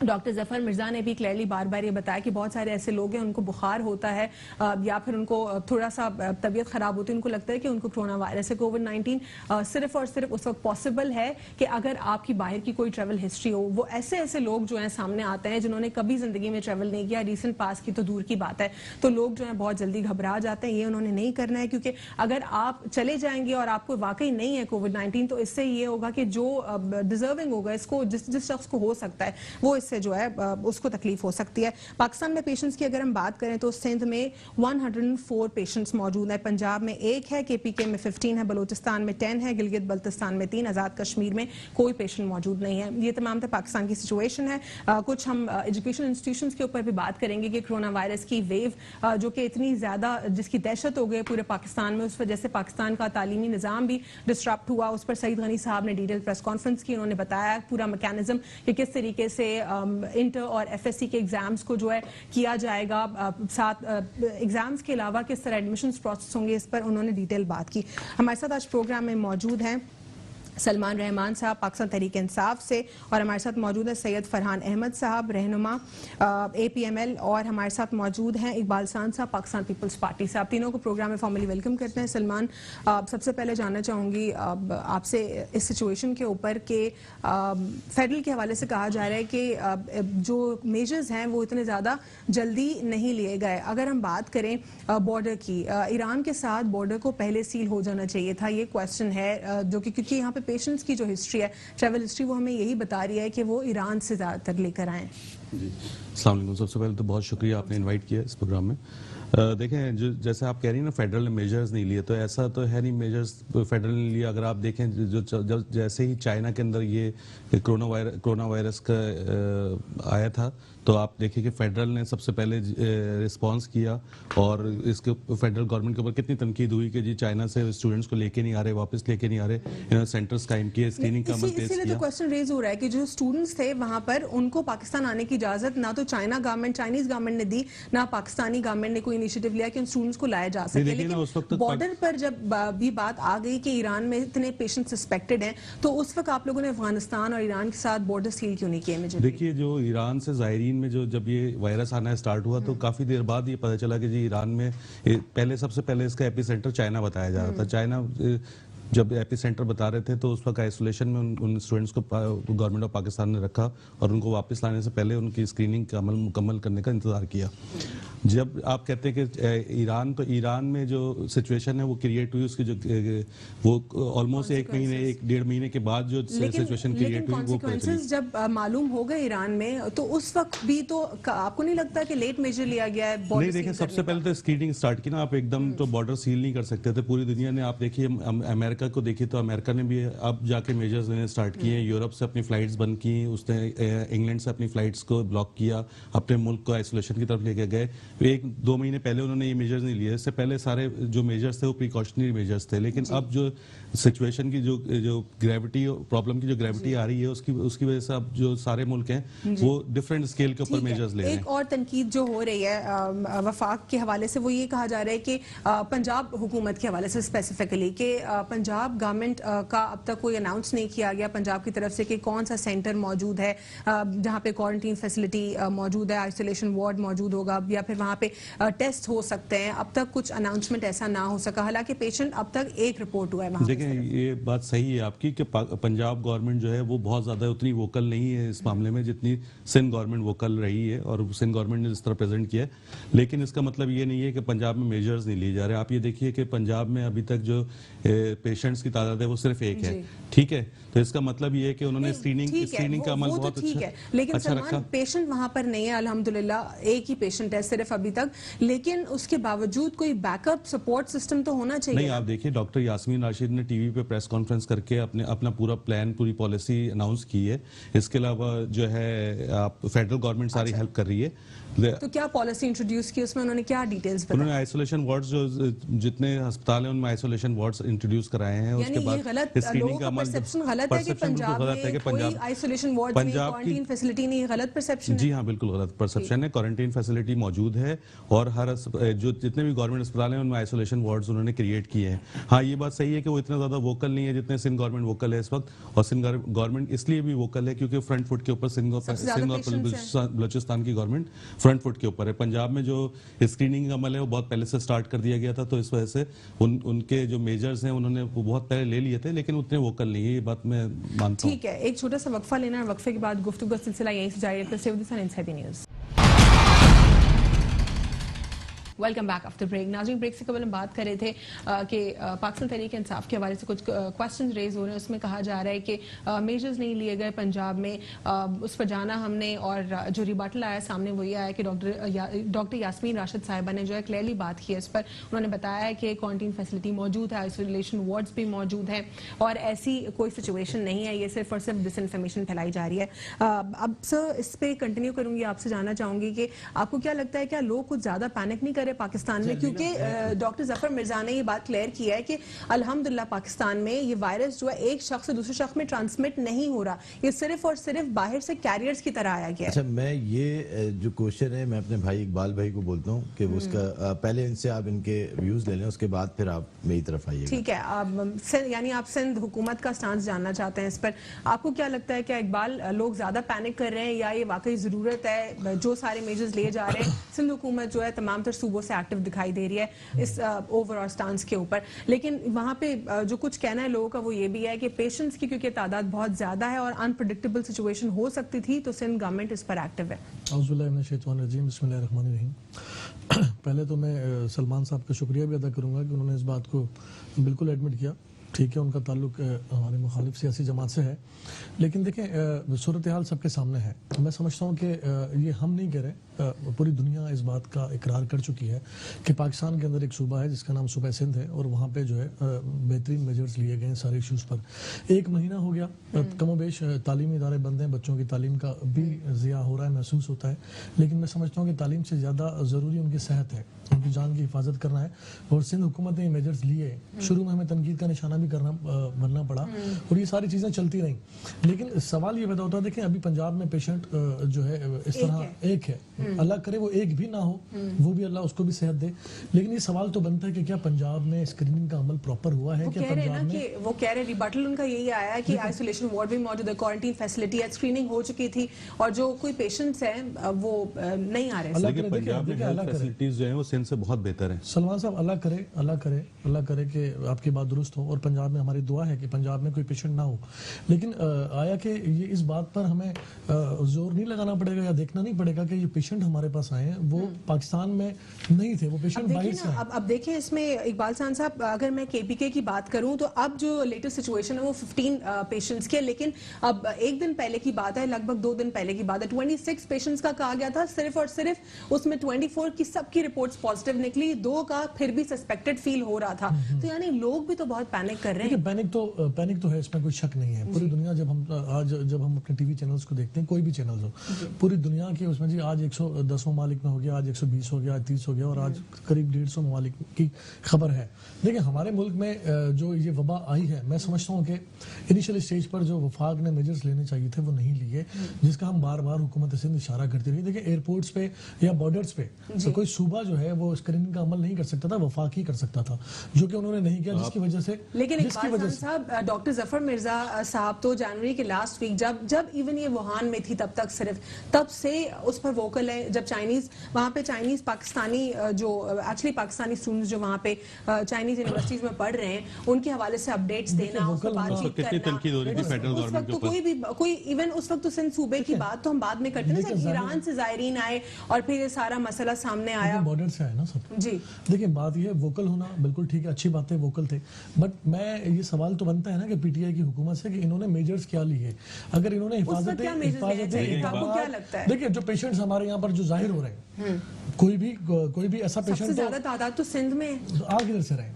Doctor ظفر مرزا نے بھی clearly بار بار یہ بتایا کہ بہت سارے ایسے لوگ ہیں ان کو بخار ہوتا ہے یا پھر ان کو تھوڑا سا طبیعت خراب ہوتی ہے, ان کو لگتا ہے کہ ان کو کرونا وائرس ہے کووڈ-19, صرف اور صرف اس وقت پاسبل ہے کہ اگر آپ کی باہر کی کوئی ٹریول ہسٹری ہو. وہ ایسے لوگ جو ہیں سامنے آتے ہیں جنہوں نے کبھی زندگی میں ٹریول نہیں کیا, ریسنٹ پاس کی تو دور کی بات ہے, تو لوگ جو ہیں بہت جلدی گھبرا جاتے ہیں. یہ انہوں نے نہیں کرنا ہے, کیونکہ اگر آپ چلے جائیں گے اور آپ کو واقعی نہیں ہے کووڈ-19 تو اس سے یہ ہوگا کہ جو ڈیزرونگ ہوگا اس کو, جس شخص کو ہو سکتا ہے وہ اس سے جو ہے اس کو تکلیف ہو سکتی ہے. پاکستان میں پیشنٹس کی اگر ہم بات کریں تو سندھ میں 104 پیشنٹس موجود ہیں, پنجاب میں 1 ہے, KPK میں 15 ہے, بلوچستان میں 10 ہے, گلگت بلتستان میں 3, آزاد کشمیر میں کوئی پیشنٹ موجود نہیں ہے. یہ تمام تر پاکستان کی سچویشن ہے. کچھ ہم ایجوکیشن انسٹیٹیوشنس کے اوپر بھی بات کریں گے کہ کرونا وائرس کی ویو جو کہ اتنی زیادہ جس کی دہشت ہو گئی پورے پاکستان میں, اس وجہ سے پاکستان کا تعلیمی نظام بھی ڈسٹرپٹ ہوا. اس پر سعید غنی صاحب نے ڈیٹیل پریس کانفرنس کی, انہوں نے بتایا پورا میکینزم کہ کس طریقے سے انٹر اور FSC کے ایگزامز کو جو ہے کیا جائے گا, ساتھ ایگزامز کے علاوہ کس طرح ایڈمیشنز پروسیس ہوں گے, اس پر انہوں نے ڈیٹیل بات کی. ہمارے ساتھ آج پروگرام میں موجود ہیں سلمان رحمان صاحب پاکستان تحریک انصاف سے, اور ہمارے ساتھ موجود ہے سید فرحان احمد صاحب رہنما APML, اور ہمارے ساتھ موجود ہیں اقبال سان صاحب پاکستان پیپلز پارٹی سے. آپ تینوں کو پروگرام میں فارملی ویلکم کرتے ہیں. سلمان, سب سے پہلے جاننا چاہوں گی آپ سے اس سچویشن کے اوپر کہ فیڈرل کے حوالے سے کہا جا رہا ہے کہ جو میجرز ہیں وہ اتنے زیادہ جلدی نہیں لیے گئے. اگر ہم بات کریں بارڈر کی, ایران کے ساتھ بارڈر کو پہلے سیل ہو جانا چاہیے تھا, یہ کویشچن ہے جو کہ کیونکہ یہاں پہ پیشنٹس کی جو ہسٹری ہے, ٹریول ہسٹری, وہ ہمیں یہی بتا رہی ہے کہ وہ ایران سے زیادہ تر لے کر آئیں. جی السلام علیکم. سب سے پہلے تو بہت شکریہ آپ نے انوائٹ کیا اس پروگرام میں. دیکھیں جیسے آپ کہہ رہی ہیں نا فیڈرل نے میجرز نہیں لیے, تو ایسا تو ہے نہیں میجرز فیڈرل نے لیا. اگر آپ دیکھیں جیسے ہی چائنا کے اندر یہ کرونا وائرس کا آیا تھا تو آپ دیکھیں کہ فیڈرل نے سب سے پہلے رسپانس کیا, اور اس کے فیڈرل گورنمنٹ کے اوپر کتنی تنقید ہوئی کہ جی چائنا سے اسٹوڈنٹس کو لے کے نہیں آ رہے, واپس لے کے نہیں آ رہے, انہوں نے سینٹرز قائم کیے, اسکریننگ کا عمل تیز کیا. اسی لیے تو کویشچن ریز ہو رہا ہے کہ جو اسٹوڈنٹس تھے وہاں پر ان کو پاکستان آنے کی اجازت نہ تو چائنیز گورنمنٹ نے دی, نہ پاکستانی گورنمنٹ نے کوئی انیشیٹو لیا کہ ان اسٹوڈنٹس کو لایا جا سکے. لیکن بارڈر پر جب بھی بات آ گئی کہ ایران میں اتنے پیشنٹ سسپیکٹڈ ہیں, تو اس وقت آپ لوگوں نے افغانستان اور ایران کے ساتھ بارڈر سیل کیوں نہیں کیے؟ دیکھیے جو ایران سے زائرین میں جب یہ وائرس آنا اسٹارٹ ہوا تو کافی دیر بعد یہ پتہ چلا کہ جی ایران میں سب سے پہلے اس کا ایپی سینٹر چائنا بتایا جا رہا تھا. چائنا جب ایپی سینٹر بتا رہے تھے تو اس وقت آئسولیشن میں ان اسٹوڈنٹس کو گورنمنٹ آف پاکستان نے رکھا, اور ان کو واپس لانے سے پہلے ان کی اسکریننگ کا عمل مکمل کرنے کا انتظار کیا. جب آپ کہتے ہیں کہ ایران میں جو سچویشن ہے وہ کریٹ ہوئی, اس کی جو وہ آلموسٹ 1.5 مہینے کے بعد جو سچویشن کریٹ ہوئی وہ پتہ چلی. جب معلوم ہو گئے ایران میں تو اس وقت بھی تو آپ کو نہیں لگتا کہ لیٹ میجر لیا گیا ہے؟ نہیں دیکھیں, سب سے پہلے تو اسکریننگ اسٹارٹ کی نا, آپ ایک دم تو بارڈر سیل نہیں کر سکتے تھے. پوری دنیا نے, آپ دیکھیے امریکہ کو دیکھیے تو امریکہ نے بھی اب جا کے میجرز لینے اسٹارٹ کیے ہیں. یورپ سے اپنی فلائٹس بند کی, اس نے انگلینڈ سے اپنی فلائٹس کو بلاک کیا, اپنے ملک کو آئسولیشن کی طرف لے کے گئے. 1-2 مہینے پہلے انہوں نے یہ میجرز نہیں لیے. اس سے پہلے سارے جو میجرز تھے وہ پریکاشنری میجرز تھے. لیکن اب جو سچویشن کی جو گریوٹی پرابلم کی جو گریوٹی آ رہی ہے اس کی وجہ سے اب جو سارے ملک ہیں وہ ڈفرینٹ اسکیل کے اوپر میجرز لے رہے ہیں. ایک اور تنقید جو ہو رہی ہے وفاق کے حوالے سے وہ یہ کہا جا رہا ہے کہ پنجاب حکومت کے حوالے سے اسپیسیفکلی کہ پنجاب گورنمنٹ کا اب تک کوئی اناؤنس نہیں کیا گیا پنجاب کی طرف سے کہ کون سا سینٹر موجود ہے جہاں پہ کوارنٹین فیسلٹی موجود ہے, آئسولیشن وارڈ موجود ہوگا, یا پھر وہاں پہ ٹیسٹ ہو سکتے ہیں. اب تک کچھ اناؤنسمنٹ ایسا نہ ہو سکا, حالانکہ پیشنٹ اب تک ایک رپورٹ ہوا ہے وہاں. دیکھیں یہ بات صحیح ہے آپ کی کہ پنجاب گورنمنٹ جو ہے وہ بہت زیادہ اتنی ووکل نہیں ہے اس معاملے میں جتنی سندھ گورنمنٹ ووکل رہی ہے, اور سندھ گورنمنٹ نے جس طرح پریزنٹ کیا ہے. لیکن اس کا مطلب یہ نہیں ہے کہ پنجاب میں میجرز نہیں لیے جا رہے. آپ یہ دیکھیے کہ پنجاب میں ابھی تک جو پیشنٹس کی تعداد ہے وہ صرف 1 ہے, ٹھیک ہے. تو اس کا مطلب یہ ہے کہ انہوں نے اسکریننگ کا عمل بہت اچھا رکھا. پیشنٹ وہاں پر نہیں ہے الحمدللہ, ایک ہی پیشنٹ ہے صرف ابھی تک, لیکن اس کے باوجود کوئی بیک اپ سپورٹ سسٹم تو ہونا چاہیے. نہیں, آپ دیکھیے ڈاکٹر یاسمین راشد نے ٹی وی پہ پریس کانفرنس کر کے اپنا پورا پلان, پوری پالیسی اناؤنس کی ہے. اس کے علاوہ جو ہے آپ فیڈرل گورنمنٹ ساری ہیلپ کر رہی ہے. تو کیا پالیسی انٹروڈیوس کی, اس میں انہوں نے کیا ڈیٹیلز بتائی؟ انہوں نے آئسولیشن وارڈز جو جتنے ہسپتال ہیں ان میں آئسولیشن وارڈز انٹروڈیوس کرائے ہیں. اس کے بعد اسکریننگ کا پرسپشن غلط ہے کہ پنجاب میں کوئی آئسولیشن وارڈز میں کوارنٹائن فیسلٹی نہیں ہے, غلط پرسپشن ہے؟ جی ہاں بالکل غلط پرسپشن ہے. کوارنٹائن فیسلٹی موجود ہے اور ہر جو جتنے بھی گورنمنٹ اسپتال ہیں ان میں آئسولیشن وارڈز انہوں نے کریٹ کیے ہیں. ہاں یہ بات صحیح ہے کہ وہ اتنا زیادہ ووکل نہیں ہے جتنے سندھ گورنمنٹ ووکل ہے اس وقت, اور سندھ گورنمنٹ اس لیے بھی ووکل ہے کیونکہ فرنٹ فٹ کے اوپر سندھ اور بلوچستان کی گورنمنٹ فرنٹ فٹ کے اوپر ہے. پنجاب میں جو اسکریننگ کا عمل ہے وہ بہت پہلے سے سٹارٹ کر دیا گیا تھا, تو اس وجہ سے ان کے جو میجرز ہیں انہوں نے وہ بہت پہلے لے لیے تھے, لیکن اتنے ووکل نہیں ہے, یہ بات میں مانتا ہوں. ٹھیک ہے, ایک چھوٹا سا وقفہ لینا اور وقفے کے بعد گفتگو کا سلسلہ یہیں سے جاری رکھتے ہیں. Inside news. Welcome back after break. ناظرین, بریک سے قبل ہم بات کر رہے تھے کہ پاکستان تحریک انصاف کے حوالے سے کچھ کوسچنز ریز ہو رہے ہیں. اس میں کہا جا رہا ہے کہ میجرز نہیں لیے گئے پنجاب میں, اس پر جانا ہم نے, اور جو ریباٹل آیا سامنے وہ یہ آیا کہ ڈاکٹر یاسمین راشد صاحبہ نے جو ہے کلیئرلی بات کی ہے اس پر. انہوں نے بتایا ہے کہ کوارنٹائن فیسلٹی موجود ہے, آئسولیشن وارڈز بھی موجود ہیں اور ایسی کوئی سچویشن نہیں ہے, یہ صرف اور صرف ڈس انفارمیشن پھیلائی جا رہی ہے. اب سر اس پہ کنٹینیو کروں گی, آپ سے جاننا چاہوں گی کہ آپ کو کیا لگتا ہے, کیا لوگ کچھ زیادہ پینک نہیں کرے پاکستان میں, کیونکہ ڈاکٹر ظفر مرزا نے یہ بات کلیئر کی ہے کہ الحمدللہ پاکستان میں یہ وائرس جو ہے ایک شخص سے دوسرے شخص میں ٹرانسمٹ نہیں ہو رہا, یہ صرف اور صرف باہر سے کیریئرز کی طرح آیا گیا ہے. اچھا, میں یہ جو کوشچن ہے میں اپنے بھائی اقبال بھائی کو بولتا ہوں کہ اس کا پہلے ان سے آپ ان کے ویوز لے لیں, اس کے بعد پھر آپ میری طرف آئیے. ٹھیک ہے, یعنی آپ سندھ حکومت کا سٹانس جاننا چاہتے ہیں اس پر. آپ کو کیا لگتا ہے کہ اقبال لوگ زیادہ پینک کر رہے ہیں یا یہ واقعی ضرورت ہے جو سارے میجرز لیے جا رہے ہیں؟ سندھ حکومت جو ہے تمام تر صوبوں سے ایکٹیو دکھائی دے رہی ہے اس اوور آل سٹانس کے اوپر, لیکن وہاں پہ جو کچھ کہنا ہے لوگوں کا وہ یہ بھی ہے کہ پیشنٹس کی کیونکہ تعداد بہت زیادہ ہے اور انپریڈکٹیبل سچویشن ہو سکتی تھی, تو سندھ گورنمنٹ اس پر ایکٹیو ہے. اعوذ باللہ من الشیطان الرجیم, بسم اللہ الرحمن الرحیم. پہلے تو میں سلمان صاحب کا شکریہ بھی ادا کروں گا کہ انہوں نے اس بات کو بالکل ایڈمٹ کیا. ٹھیک ہے, ان کا تعلق ہمارے مخالف سیاسی جماعت سے ہے, لیکن دیکھیں صورتحال سب کے سامنے ہے. میں سمجھتا ہوں کہ یہ ہم نہیں کہہ رہے, پوری دنیا اس بات کا اقرار کر چکی ہے کہ پاکستان کے اندر ایک صوبہ ہے جس کا نام صوبہ سندھ ہے, اور وہاں پہ جو ہے بہترین میجرز لیے گئے ہیں سارے ایشوز پر. 1 مہینہ ہو گیا, کم و بیش تعلیمی ادارے بند ہیں, بچوں کی تعلیم کا بھی ضیاع ہو رہا ہے, محسوس ہوتا ہے, لیکن میں سمجھتا ہوں کہ تعلیم سے زیادہ ضروری ان کی صحت ہے, ان کی جان کی حفاظت کرنا ہے. اور سندھ حکومت نے یہ میجرز لیے, شروع میں ہمیں تنقید کا نشانہ بھی بننا پڑا اور یہ ساری چیزیں چلتی رہیں, لیکن سوال یہ پیدا ہوتا ہے, دیکھیں ابھی پنجاب میں پیشنٹ جو ہے اس طرح ایک ہے, اللہ کرے وہ ایک بھی نہ ہو, وہ بھی اللہ اس کو بھی صحت دے, لیکن یہ سوال تو بنتا ہے کہ کیا پنجاب میں اسکریننگ کا عمل پراپر ہوا ہے؟ کیا پنجاب میں وہ کہہ رہے ریبٹل ان کا یہی آیا ہے کہ آئسولیشن وارڈ بھی موجود ہے, کوارنٹائن فیسلٹی ہے, اسکریننگ ہو چکی تھی, اور جو کوئی پیشنٹس ہیں وہ نہیں آ رہے. لیکن پنجاب میں ہیلتھ فیسلٹیز جو ہیں وہ سندھ سے بہت بہتر ہیں. سلمان صاحب, اللہ کرے کہ آپ کی بات درست ہو, اور پنجاب میں ہماری دعا ہے کہ پنجاب میں کوئی پیشنٹ نہ ہو, لیکن آیا کہ یہ اس بات پر ہمیں زور نہیں لگانا پڑے گا یا دیکھنا نہیں پڑے گا کہ یہ پیشنٹ ہمارے پاس آئے ہیں وہ پاکستان میں نہیں تھے, وہ پیشنٹ باہر سے ہیں. اب دیکھیں اس میں اقبال صاحب, اگر میں کے پی کے کی بات کروں تو اب جو لیٹسٹ سچویشن ہے وہ 15 پیشنٹس کی ہے, لیکن اب 1 دن پہلے کی بات ہے, لگ بھگ 2 دن پہلے کی بات ہے, 26 پیشنٹس کا کہا گیا تھا, صرف اور صرف اس میں 24 کی سب کی رپورٹس پازیٹیو نکلی, 2 کا پھر بھی سسپیکٹڈ فیل ہو رہا تھا. تو یعنی لوگ بھی تو بہت پینک کر رہے ہیں. پینک تو ہے, اس میں کوئی شک نہیں ہے. پوری دنیا جب ہم اپنے ٹی وی چینلز کو دیکھتے ہیں, کوئی بھی چینلز ہو, پوری دنیا کے اس میں جی آج 110 ممالک میں ہو گیا, آج 120 ہو گیا, آج 30 ہو گیا, اور آج قریب 150 ممالک کی خبر ہے. دیکھیں ہمارے ملک میں جو یہ وبا آئی ہے, میں سمجھتا ہوں کہ انیشل اسٹیج پر جو وفاق نے میجرز لینے چاہیے تھے وہ نہیں لیے, جس کا ہم بار بار حکومت سندھ اشارہ کرتی رہی. دیکھیں ایئرپورٹس پہ یا بارڈرز پہ تو کوئی صوبہ جو ہے وہ اسکریننگ کا عمل نہیں کر سکتا تھا, وفاق ہی کر سکتا تھا, جو کہ انہوں نے نہیں کیا, جس کی وجہ سے. لیکن اقبال صاحب, ڈاکٹر ظفر مرزا صاحب تو جنوری کے لاسٹ ویک جب ایون یہ ووہان میں تھی تب سے اس پر ووکل ہے. جب چائنیز وہاں پہ چائنیز پاکستانی جو ایکچولی پاکستانی اسٹوڈنٹس جو وہاں پہ چائنیز یونیورسٹیز میں پڑھ رہے ہیں, ان کے حوالے سے اپڈیٹس دینا, بات چیت کرنا. تو کوئی ایون اس وقت تو سندھ صوبے کی بات تو ہم بعد میں کرتے ہیں, جب ایران سے زائرین آئے اور پھر یہ سارا مسئلہ سامنے آیا, بارڈر سے آیا نا سب. جی دیکھیں بات یہ ہے, ووکل ہونا بالکل ٹھیک ہے, اچھی بات ہے, ووکل تھے, بٹ میں یہ سوال تو بنتا ہے نا کہ پی ٹی آئی کی حکومت سے کہ انہوں نے میجرز کیا لیے. اگر انہوں نے حفاظت دیکھیں جو پیشنٹس ہمارے یہاں پر جو ظاہر ہو رہے ہیں, کوئی بھی ایسا پیشنٹ, سب سے زیادہ تعداد تو سندھ میں آ کدھر سے رہے,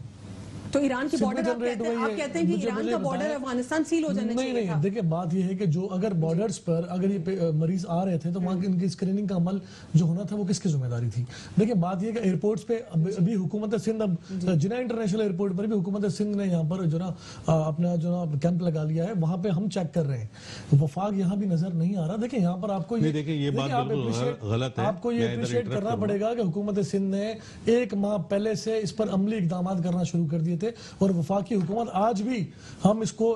تو ایران کی Simple بارڈر generate ہوئی آپ ہے. کہتے ہیں کہ ایران مجھے کا بارڈر بتائیں. افغانستان سیل ہو جانا چاہیے تھا. نہیں دیکھیں بات یہ ہے کہ جو اگر بارڈرز پر اگر یہ مریض آ رہے تھے تو وہاں کی ان کی اسکریننگ کا عمل جو ہونا تھا وہ کس کی ذمہ داری تھی. دیکھیں بات یہ ہے کہ ایئرپورٹس پہ ابھی حکومت سندھ اب جناح انٹرنیشنل ایئرپورٹ پر بھی حکومت سندھ نے یہاں پر جو نا اپنا جو نا کیمپ لگا لیا ہے, وہاں پہ ہم چیک کر رہے ہیں. وفاق یہاں بھی نظر نہیں آ رہا. دیکھیں یہاں پر آپ کو یہ بات بالکل غلط ہے. آپ کو یہ اپریشیٹ کرنا پڑے گا کہ حکومت سندھ نے 1 ماہ پہلے سے اس پر عملی اقدامات کرنا شروع کر دیے تھے, اور وفاقی حکومت آج بھی ہم اس کو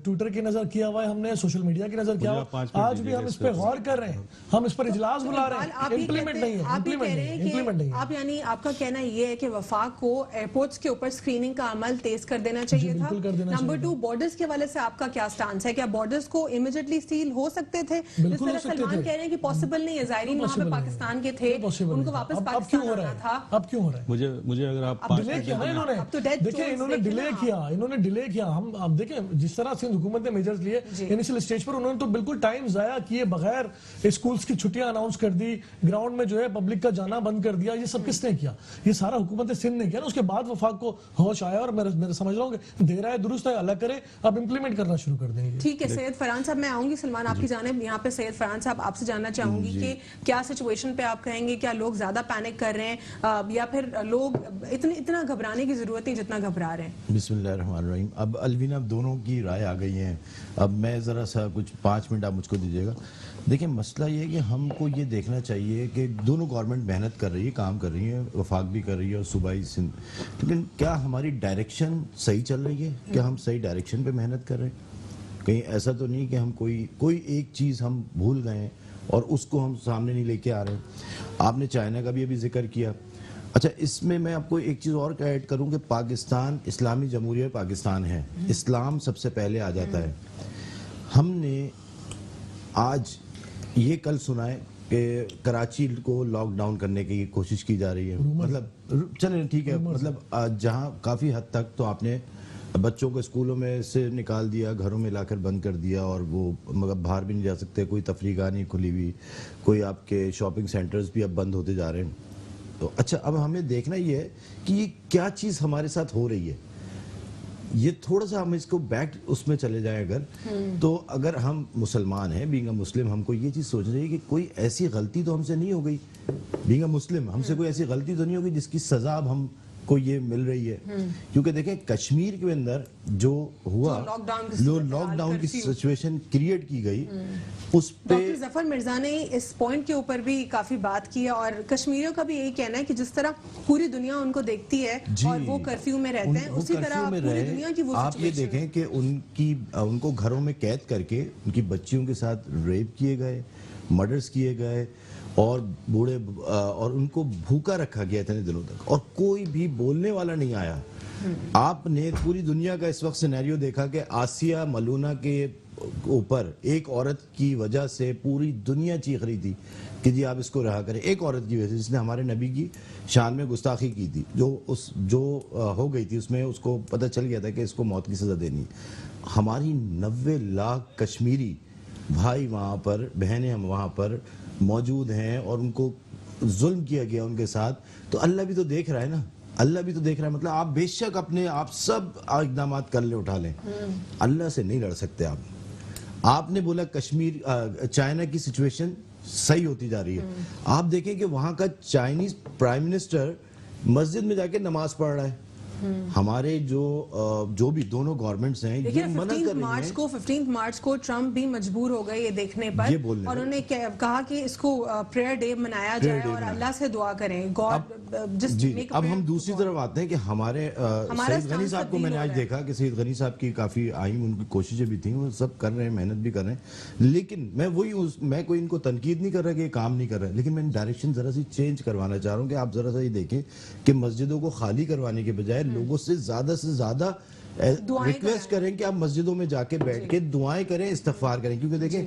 ٹویٹر کی نظر کیا ہوا ہے, ہم نے سوشل میڈیا کی نظر کیا ہوا, آج بھی ہم اس پہ غور کر رہے ہیں, ہم اس پر اجلاس بلا رہے ہیں. امپلیمنٹ نہیں ہے, امپلیمنٹ نہیں ہے. آپ یعنی آپ کا کہنا یہ ہے کہ وفاق کو ایئرپورٹس کے اوپر اسکریننگ کا عمل تیز کر دینا چاہیے تھا. نمبر 2, بارڈرز کے حوالے سے آپ کا کیا سٹانس ہے؟ کیا بارڈرز کو امیڈیٹلی سیل ہو سکتے تھے؟ جس طرح سلمان کہہ رہے ہیں کہ پاسبل نہیں ہے, زائرین وہاں پہ پاکستان کے تھے, ان کو واپس پاکستان آنا تھا. اب کیوں ہو رہا ہے؟ مجھے اگر آپ ڈیلے کیا نا انہوں نے, دیکھیں انہوں نے ڈیلے کیا. ہم اب دیکھیں جس طرح سندھ حکومت نے میجرز لیے انیشل اسٹیج پر, انہوں نے تو بالکل ٹائم ضائع کیے بغیر اسکولز کی چھٹیاں اناؤنس کر دی, گراؤنڈ میں جو ہے پبلک کا جانا بند کر دیا. یہ سب کس نے کیا؟ یہ سارا حکومت سندھ نے کیا نا. اس کے بعد وفاق کو ہوش آیا, اور میں سمجھ رہا ہوں کہ دے رہا ہے درست ہے, اللہ کرے اب امپلیمنٹ کرنا شروع کر دیں گے. ٹھیک ہے سید فرحان صاحب, میں آؤں گی سلمان آپ کی جانب. یہاں پہ سید فرحان صاحب آپ سے جاننا چاہوں گی کہ کیا سچویشن پہ آپ کہیں گے, کیا لوگ زیادہ پینک کر رہے ہیں یا پھر لوگ اتنا گھبرانے کی ضرورت نہیں جتنا گھبرا رہے ہیں؟ بسم اللہ الرحمن الرحیم. اب الوینا اب دونوں کی رائے آ گئی ہیں. اب میں ذرا سا کچھ 5 منٹ آپ مجھ کو دیجیے گا. دیکھیں مسئلہ یہ ہے کہ ہم کو یہ دیکھنا چاہیے کہ دونوں گورنمنٹ محنت کر رہی ہے, کام کر رہی ہے, وفاق بھی کر رہی ہے اور صوبائی سندھ, لیکن کیا ہماری ڈائریکشن صحیح چل رہی ہے؟ کیا ہم صحیح ڈائریکشن پہ محنت کر رہے ہیں؟ کہیں ایسا تو نہیں کہ ہم کوئی ایک چیز ہم بھول گئے ہیں اور اس کو ہم سامنے نہیں لے کے آ رہے ہیں. آپ نے چائنا کا بھی ابھی ذکر کیا. اچھا, اس میں آپ کو ایک چیز اور ایڈ کروں کہ پاکستان اسلامی جمہوریہ پاکستان ہے, اسلام سب سے پہلے آ جاتا ہے. ہم نے آج یہ کل سنا ہے کہ کراچی کو لاک ڈاؤن کرنے کی کوشش کی جا رہی ہے. مطلب چلیں ٹھیک ہے, مطلب جہاں کافی حد تک تو آپ نے بچوں کو اسکولوں میں سے نکال دیا, گھروں میں لا کر بند کر دیا, اور وہ مگر باہر بھی نہیں جا سکتے, کوئی تفریح گاہ نہیں کھلی ہوئی, کوئی آپ کے شاپنگ سینٹرز بھی اب بند ہوتے جا رہے ہیں. تو اچھا, اب ہمیں دیکھنا یہ ہے کہ یہ کیا چیز ہمارے ساتھ ہو رہی ہے. یہ تھوڑا سا ہم اس کو بیک اس میں چلے جائیں اگر, تو اگر ہم مسلمان ہیں, بینگ اے مسلم, ہم کو یہ چیز سوچ رہی ہے کہ کوئی ایسی غلطی تو ہم سے نہیں ہو گئی. بینگ اے مسلم ہم سے کوئی ایسی غلطی تو نہیں ہوگی جس کی سزا اب ہم کو یہ مل رہی ہے. کیونکہ دیکھیں کشمیر کے اندر جو ہوا, لاک ڈاؤن کی سچویشن کریٹ کی گئی, اس پہ ڈاکٹر ظفر مرزا نے اس پوائنٹ کے اوپر بھی کافی بات کی ہے, اور کشمیریوں کا بھی یہی کہنا ہے کہ جس طرح پوری دنیا ان کو دیکھتی ہے اور وہ کرفیو میں رہتے ہیں, اسی طرح پوری دنیا کی وہ آپ یہ دیکھیں کہ ان کو گھروں میں قید کر کے ان کی بچیوں کے ساتھ ریپ کیے گئے, مرڈرز کیے گئے, اور بوڑھے, اور ان کو بھوکا رکھا گیا اتنے دنوں تک, اور کوئی بھی بولنے والا نہیں آیا. آپ نے پوری دنیا کا اس وقت سینیریو دیکھا کہ آسیہ ملونہ کے اوپر ایک عورت کی وجہ سے پوری دنیا چیخ رہی تھی کہ جی آپ اس کو رہا کریں. ایک عورت کی وجہ سے جس نے ہمارے نبی کی شان میں گستاخی کی تھی, جو ہو گئی تھی, اس میں اس کو پتہ چل گیا تھا کہ اس کو موت کی سزا دینی. ہماری 90 لاکھ کشمیری بھائی وہاں پر, بہنیں ہم وہاں پر موجود ہیں, اور ان کو ظلم کیا گیا ان کے ساتھ. تو اللہ بھی تو دیکھ رہا ہے نا, اللہ بھی تو دیکھ رہا ہے. مطلب آپ بے شک اپنے آپ سب اقدامات کر لیں, اٹھا لیں, اللہ سے نہیں لڑ سکتے آپ. آپ نے بولا کشمیر چائنا کی سچویشن صحیح ہوتی جا رہی ہے. آپ دیکھیں کہ وہاں کا چائنیز پرائم منسٹر مسجد میں جا کے نماز پڑھ رہا ہے. ہمارے جو بھی دونوں گورنمنٹس ہیں یہ منع کر رہی ہیں. 15 مارچ کو ٹرمپ بھی مجبور ہو گئے یہ دیکھنے پر, اور انہوں نے کہا کہ اس کو پریئر ڈے منایا جائے اور اللہ سے دعا کریں. اب ہم دوسری طرف آتے ہیں کہ ہمارے سید غنی صاحب کو میں نے آج دیکھا کہ سید غنی صاحب کی کافی اہم ان کی کوششیں بھی تھیں, وہ سب کر رہے ہیں, محنت بھی کر رہے ہیں, لیکن میں کوئی ان کو تنقید نہیں کر رہا کہ یہ کام نہیں کر رہا, لیکن میں ڈائریکشن ذرا سی چینج کروانا چاہ رہا ہوں کہ آپ ذرا سا یہ دیکھیں کہ مسجدوں کو خالی کروانے کے بجائے لوگوں سے زیادہ ریکویسٹ کریں کہ آپ مسجدوں میں جا کے بیٹھ کے دعائیں کریں, استغفار کریں. کیونکہ دیکھیں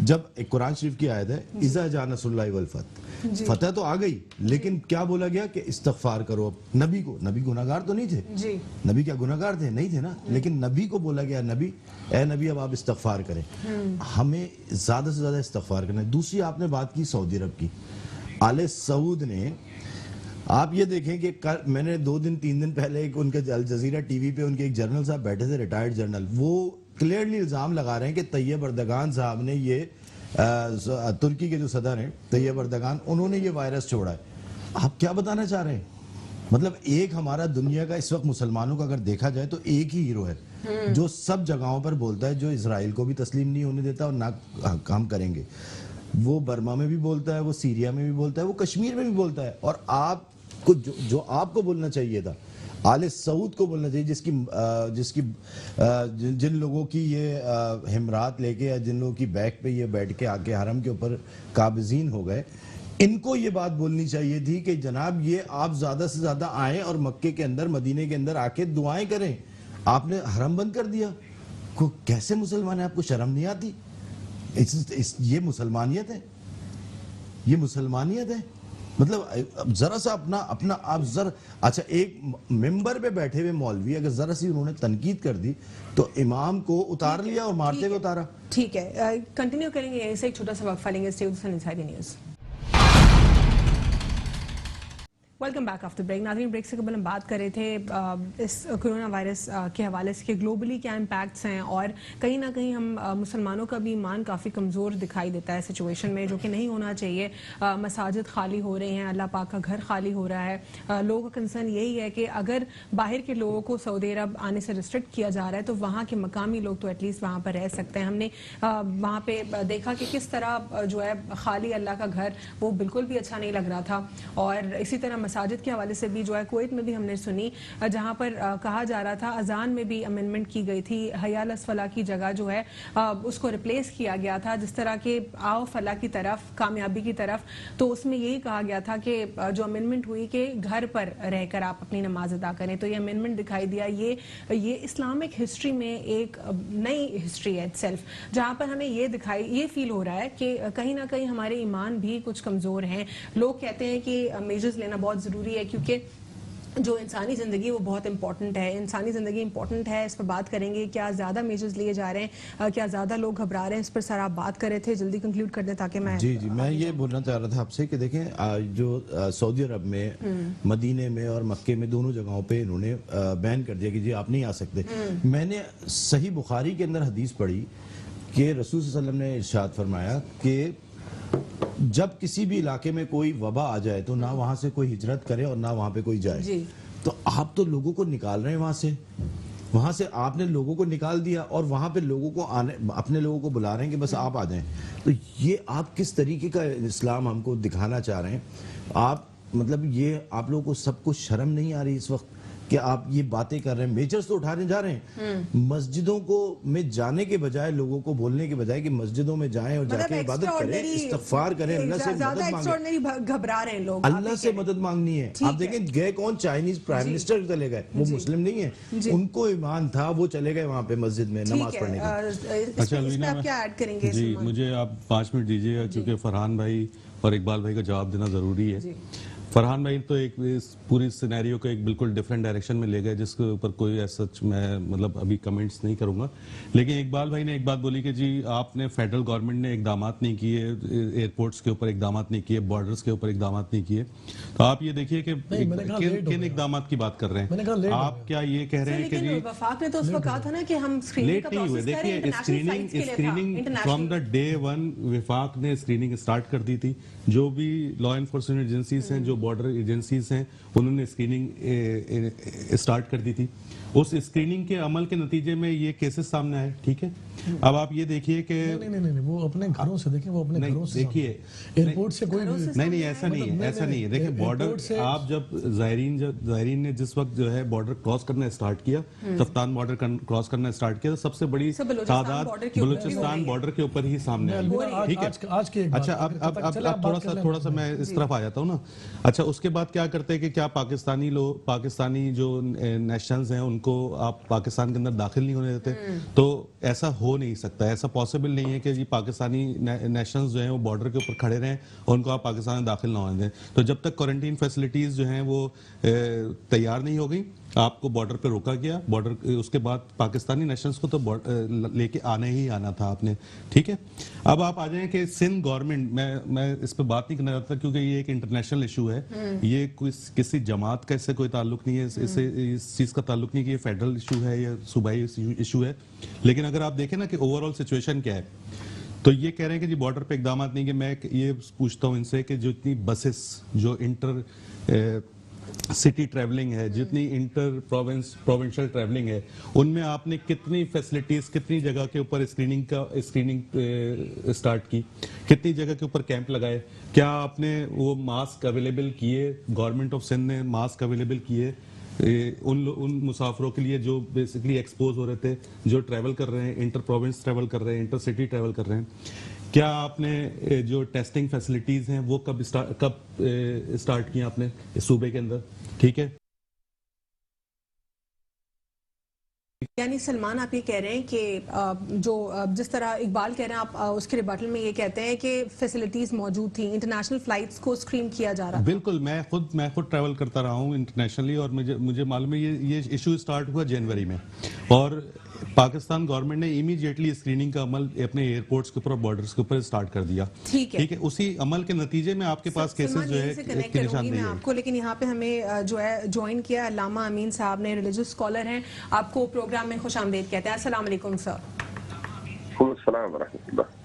جب ایک قرآن شریف کی آیت ہے اذا جاء نصر اللہ والفتح, فتح تو آ گئی, لیکن کیا بولا گیا کہ استغفار کرو. اب نبی گناہگار تو نہیں تھے, نبی کیا گناہگار تھے؟ نہیں تھے نا, لیکن نبی کو بولا گیا اے نبی اب آپ استغفار کریں. ہمیں زیادہ سے زیادہ استغفار کرنا ہے. دوسری آپ نے بات کی سعودی عرب کی, آل سعود نے آپ یہ دیکھیں کہ میں نے 2 دن 3 دن پہلے ایک ان کے الجزیرہ ٹی وی پہ ان کے ایک جرنل صاحب بیٹھے تھے، ریٹائرڈ جرنل، وہ کلیئرلی الزام لگا رہے ہیں کہ طیب اردگان صاحب نے یہ ترکی کے جو صدر ہیں طیب اردگان، انہوں نے یہ وائرس چھوڑا ہے. آپ کیا بتانا چاہ رہے ہیں؟ مطلب ایک ہمارا دنیا کا اس وقت مسلمانوں کا اگر دیکھا جائے تو ایک ہی ہیرو ہے جو سب جگہوں پر بولتا ہے، جو اسرائیل کو بھی تسلیم نہیں ہونے دیتا اور نہ کام کریں گے. وہ برما میں بھی بولتا ہے، وہ سیریا میں بھی بولتا ہے، وہ کشمیر میں بھی بولتا ہے. اور آپ کو جو آپ کو بولنا چاہیے تھا، آل سعود کو بولنا چاہیے، جس کی جن لوگوں کی یہ ہمرات لے کے یا جن لوگوں کی بیک پہ یہ بیٹھ کے آ کے حرم کے اوپر قابضین ہو گئے، ان کو یہ بات بولنی چاہیے تھی کہ جناب یہ آپ زیادہ سے زیادہ آئیں اور مکے کے اندر مدینے کے اندر آ کے دعائیں کریں. آپ نے حرم بند کر دیا. کیسے مسلمان ہیں؟ آپ کو شرم نہیں آتی؟ یہ مسلمانیت ہے؟ یہ مسلمانیت ہے؟ مطلب ذرا سا اپنا آپ اچھا ایک ممبر پہ بیٹھے ہوئے مولوی اگر ذرا سی انہوں نے تنقید کر دی تو امام کو اتار لیا اور مارتے ہوئے اتارا. ٹھیک ہے، کنٹینیو کریں گے یہیں سے، ایک چھوٹا سا وقفہ لیں گے. Stay with inside news. Welcome back after break. ناظرین، بریک سے قبل ہم بات کر رہے تھے اس کرونا وائرس کے حوالے سے کہ گلوبلی کیا امپیکٹس ہیں، اور کہیں نہ کہیں ہم مسلمانوں کا بھی ایمان کافی کمزور دکھائی دیتا ہے سچویشن میں، جو کہ نہیں ہونا چاہیے. مساجد خالی ہو رہے ہیں، اللہ پاک کا گھر خالی ہو رہا ہے. لوگوں کا کنسرن یہی ہے کہ اگر باہر کے لوگوں کو سعودی عرب آنے سے ریسٹرکٹ کیا جا رہا ہے تو وہاں کے مقامی لوگ تو ایٹ لیسٹ وہاں پر رہ سکتے ہیں. ہم نے وہاں پہ دیکھا کہ کس طرح جو ہے خالی اللہ کا گھر، وہ بالکل بھی اچھا نہیں لگ رہا تھا. اور اسی طرح مساجد کے حوالے سے بھی جو ہے کویت میں بھی ہم نے سنی جہاں پر کہا جا رہا تھا اذان میں بھی امینڈمنٹ کی گئی تھی، حی علی الصلاۃ کی جگہ جو ہے اس کو ریپلیس کیا گیا تھا جس طرح کہ آؤ فلاح کی طرف، کامیابی کی طرف. تو اس میں یہی کہا گیا تھا کہ جو امینڈمنٹ ہوئی کہ گھر پر رہ کر آپ اپنی نماز ادا کریں، تو یہ امینڈمنٹ دکھائی دیا. یہ اسلامک ہسٹری میں ایک نئی ہسٹری ہے سیلف، جہاں پر ہمیں یہ فیل ہو رہا ہے کہ کہیں نہ کہیں ہمارے ایمان بھی کچھ کمزور ہیں. لوگ کہتے ہیں کہ میجرز لینا بہت ضروری ہے کیونکہ جو انسانی زندگی وہ بہت امپورٹنٹ ہے. انسانی زندگی امپورٹنٹ ہے، اس پر بات کریں گے. کیا زیادہ میجرز لیے جا رہے ہیں، کیا زیادہ لوگ گھبرا رہے ہیں؟ اس پر سر آپ بات کر رہے تھے، جلدی کنکلوڈ کر دیں تاکہ میں جی میں یہ بولنا چاہ رہا تھا آپ سے کہ دیکھیں جو سعودی عرب میں مدینے میں اور مکے میں دونوں جگہوں پہ انہوں نے بین کر دیا کہ جی آپ نہیں آ سکتے. میں نے صحیح بخاری کے اندر حدیث پڑھی کہ رسول صلی اللہ علیہ وسلم نے ارشاد فرمایا کہ جب کسی بھی علاقے میں کوئی وبا آ جائے تو نہ وہاں سے کوئی ہجرت کرے اور نہ وہاں پہ کوئی جائے. تو آپ تو لوگوں کو نکال رہے ہیں وہاں سے آپ نے لوگوں کو نکال دیا اور وہاں پہ لوگوں کو اپنے لوگوں کو بلا رہے ہیں کہ بس آپ آ جائیں. تو یہ آپ کس طریقے کا اسلام ہم کو دکھانا چاہ رہے ہیں؟ آپ مطلب یہ آپ لوگوں کو سب کو شرم نہیں آ رہی اس وقت کہ آپ یہ باتیں کر رہے ہیں؟ میجرز تو اٹھانے جا رہے ہیں. مسجدوں کو میں جانے کے بجائے، لوگوں کو بولنے کے بجائے کہ مسجدوں میں جائیں اور جا کے عبادت کریں، استغفار کریں، اللہ سے مدد مانگیں. گھبرا رہے ہیں لوگ، اللہ سے مدد مانگنی ہے. آپ دیکھیں گئے کون؟ چائنیز پرائم منسٹر چلے گئے، وہ مسلم نہیں ہیں، ان کو ایمان تھا، وہ چلے گئے وہاں پہ مسجد میں نماز پڑھنے کے. اچھا الوینا، کیا ایڈ کریں گے؟ جی مجھے آپ 5 منٹ دیجیے گا کیونکہ فرحان بھائی اور اقبال بھائی کا جواب دینا ضروری ہے. فرحان بھائی تو ایک پوری سینیریو کو ایک بالکل ڈیفرنٹ ڈائریکشن میں لے گئے جس کے اوپر کوئی سچ میں مطلب ابھی کمنٹس نہیں کروں گا. لیکن اقبال بھائی نے ایک بات بولی کہ جی آپ نے فیڈرل گورنمنٹ نے اقدامات نہیں کیے، ایئرپورٹس کے اوپر اقدامات نہیں کیے، بارڈرز کے اوپر اقدامات نہیں کیے. تو آپ یہ دیکھیے کہ کن اقدامات کی بات کر رہے ہیں آپ؟ کیا یہ کہہ رہے ہیں کہ جی وفاق نے تو اس وقت کہا تھا نا کہ ہم لیٹ نہیں ہوئے؟ دیکھیے اسکریننگ فرام دا ڈے 1 وفاق نے اسکریننگ اسٹارٹ کر دی تھی. جو بھی لا انفورسمنٹ ایجنسیز ہیں، جو بارڈر ایجنسیز ہیں، انہوں نے اسکریننگ اسٹارٹ کر دی تھی. اس اسکریننگ کے عمل کے نتیجے میں یہ کیسز سامنے آئے. ٹھیک ہے، اب آپ یہ دیکھیے کہ نہیں وہ اپنے گھروں سے دیکھیں، وہ اپنے گھروں سے دیکھیے، ایئرپورٹ سے کوئی نہیں ایسا نہیں ہے. دیکھیں بارڈر آپ جب زائرین نے جس وقت جو ہے بارڈر کراس کرنا اسٹارٹ کیا، کفتان بارڈر کراس کرنا اسٹارٹ کیا، سب سے بڑی تعداد بلوچستان بارڈر کے اوپر ہی سامنے آئی. ٹھیک ہے، اچھا اب تھوڑا سا میں اس طرف آ جاتا ہوں نا. اچھا اس کے بعد کیا کرتے ہیں کہ کیا پاکستانی جو نیشنلز ہیں ان کو آپ پاکستان کے اندر داخل نہیں ہونے دیتے؟ تو ایسا ہو ہو نہیں سکتا. ایسا پاسبل نہیں ہے کہ جی پاکستانی نیشنلز جو ہیں وہ بارڈر کے اوپر کھڑے رہیں اور ان کو آپ پاکستان میں داخل نہ ہونے دیں. تو جب تک کوارنٹین فیسلٹیز جو ہیں وہ تیار نہیں ہو گئی, آپ کو بارڈر پہ روکا گیا. بارڈر اس کے بعد پاکستانی نیشنلز کو تو لے کے آنا ہی آنا تھا آپ نے, ٹھیک ہے. اب آپ آ جائیں کہ سندھ گورنمنٹ, میں اس پہ بات نہیں کرنا چاہتا کیونکہ یہ ایک انٹرنیشنل ایشو ہے, یہ کسی جماعت کا اس سے کوئی تعلق نہیں ہے, اس چیز کا تعلق نہیں کہ یہ فیڈرل ایشو ہے یا صوبائی ایشو ہے. لیکن اگر آپ دیکھیں نا کہ اوور آل سچویشن کیا ہے, تو یہ کہہ رہے ہیں کہ جی بارڈر پہ اقدامات نہیں. کہ میں یہ پوچھتا ہوں ان سے کہ جو اتنی بسز جو انٹر سٹی ٹریولنگ ہے, جتنی انٹر پروونشل ٹریولنگ ہے, ان میں آپ نے کتنی فیسلٹیز, کتنی جگہ کے اوپر اسکریننگ اسٹارٹ کی, کتنی جگہ کے اوپر کیمپ لگائے, کیا آپ نے وہ ماسک اویلیبل کیے, گورنمنٹ آف سندھ نے ماسک اویلیبل کیے ان مسافروں کے لیے جو بیسکلی ایکسپوز ہو رہے تھے, جو ٹریول کر رہے ہیں, انٹر پروونس ٹریول کر رہے ہیں, انٹر سٹی ٹریول کر رہے ہیں. کیا آپ نے جو ٹیسٹنگ فیسلٹیز ہیں وہ کب اسٹارٹ کی آپ نے صوبے کے اندر, ٹھیک ہے. یعنی سلمان آپ یہ کہہ رہے ہیں کہ جو جس طرح اقبال کہہ رہے ہیں, آپ اس کے ریبٹل میں یہ کہتے ہیں کہ فیسلٹیز موجود تھیں, انٹرنیشنل فلائٹس کو اسکرین کیا جا رہا تھا. بالکل, میں خود ٹریول کرتا رہا ہوں انٹرنیشنلی, اور مجھے معلوم ہے یہ ایشو اسٹارٹ ہوا جنوری میں, اور پاکستان گورنمنٹ نے امیڈیٹلی اسکریننگ کا عمل اپنے ایئرپورٹس کے اوپر, بارڈرز کے اوپر اسٹارٹ کر دیا. ٹھیک ہے, اسی عمل کے نتیجے میں آپ کے پاس کیسز جو ہے کنیکٹ کروں گی میں آپ کو, لیکن یہاں پہ ہمیں جو ہے جوائن کیا علامہ امین صاحب نے, ریلیجس اسکالر ہیں. آپ کو پروگرام میں خوش آمدید کہتے ہیں. السلام علیکم سر. السلام ورحمۃ اللہ.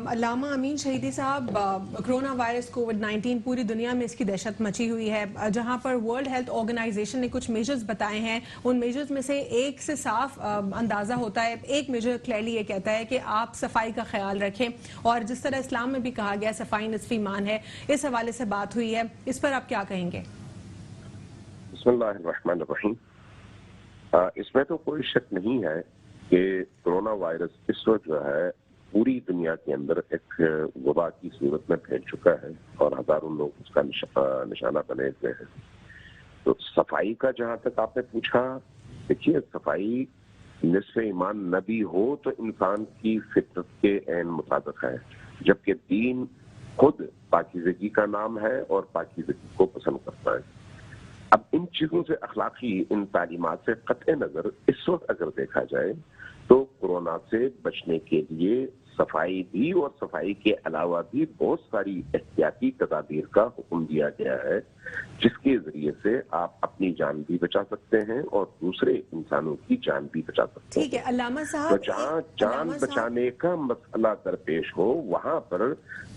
علامہ امین شہیدی صاحب, کرونا وائرس کووڈ-19 پوری دنیا میں اس کی دہشت مچی ہوئی ہے. جہاں پر ورلڈ ہیلتھ آرگنائزیشن نے کچھ میجرز بتائے ہیں, ان میجرز میں سے ایک سے صاف اندازہ ہوتا ہے, ایک میجر کلیئرلی یہ کہتا ہے کہ آپ صفائی کا خیال رکھیں, اور جس طرح اسلام میں بھی کہا گیا صفائی نصف ایمان ہے, اس حوالے سے بات ہوئی ہے, اس پر آپ کیا کہیں گے؟ بسم اللہ الرحمن الرحیم. اس میں تو کوئی شک نہیں ہے کہ کرونا وائرس اس وقت جو ہے پوری دنیا کے اندر ایک وبا کی صورت میں پھیل چکا ہے, اور ہزاروں لوگ اس کا نشانہ بنے ہوئے ہیں. تو صفائی کا جہاں تک آپ نے پوچھا, دیکھیے صفائی نصف ایمان نہ بھی ہو تو انسان کی فطرت کے عین مطابق ہے, جبکہ دین خود پاکیزگی کا نام ہے اور پاکیزگی کو پسند کرتا ہے. اب ان چیزوں سے, اخلاقی ان تعلیمات سے قطع نظر اس وقت اگر دیکھا جائے تو کورونا سے بچنے کے لیے صفائی بھی اور صفائی کے علاوہ بھی بہت ساری احتیاطی تدابیر کا حکم دیا گیا ہے, جس کے ذریعے سے آپ اپنی جان بھی بچا سکتے ہیں اور دوسرے انسانوں کی جان بھی بچا سکتے ہیں. ٹھیک ہے علامہ صاحب, تو جہاں جان بچانے کا مسئلہ درپیش ہو, وہاں پر